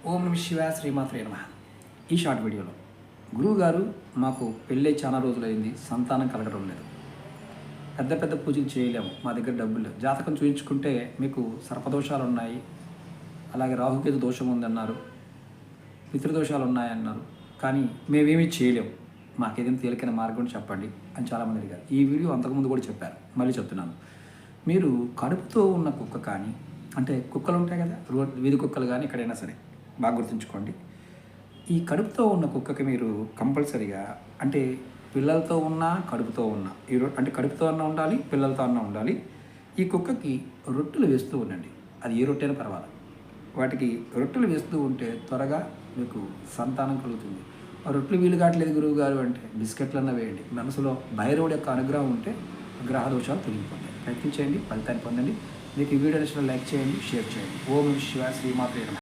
ఓం నమ శివాయ శ్రీమాత్రే నమ. ఈ షార్ట్ వీడియోలో గురువుగారు మాకు పెళ్ళై చాలా రోజులైంది, సంతానం కలగడం లేదు, పెద్ద పెద్ద పూజలు చేయలేము, మా దగ్గర డబ్బులు లేవు, జాతకం చూయించుకుంటే మీకు సర్పదోషాలు ఉన్నాయి, అలాగే రాహుకేతు దోషం ఉందన్నారు, పితృదోషాలు ఉన్నాయన్నారు, కానీ మేమేమీ చేయలేము, మాకేదైనా తేలికైన మార్గం చెప్పండి అని చాలామంది అడిగారు. ఈ వీడియో అంతకుముందు కూడా చెప్పారు, మళ్ళీ చెప్తున్నాను. మీరు కడుపుతో ఉన్న కుక్క కానీ, అంటే కుక్కలు ఉంటాయి కదా, వీధి కుక్కలు కానీ ఎక్కడైనా సరే బాగా గుర్తుంచుకోండి. ఈ కడుపుతో ఉన్న కుక్కకి మీరు కంపల్సరీగా, అంటే పిల్లలతో ఉన్నా కడుపుతో ఉన్నా, అంటే కడుపుతో అన్న ఉండాలి, పిల్లలతో అన్న ఉండాలి, ఈ కుక్కకి రొట్టెలు వేస్తూ ఉండండి. అది ఏ రొట్టె అయినా పర్వాలేదు. వాటికి రొట్టెలు వేస్తూ ఉంటే త్వరగా మీకు సంతానం కలుగుతుంది. ఆ రొట్టెలు వీలు కావట్లేదు గురువు గారు అంటే బిస్కెట్లన్నా వేయండి. మనసులో భైరవుడి యొక్క అనుగ్రహం ఉంటే గ్రహ దోషాలు తొలగిపోతాయి. ప్రయత్నించండి, ఫలితాన్ని పొందండి. మీకు ఈ వీడియో నచ్చినా లైక్ చేయండి, షేర్ చేయండి. ఓం శివ శ్రీమాత్రే నమః.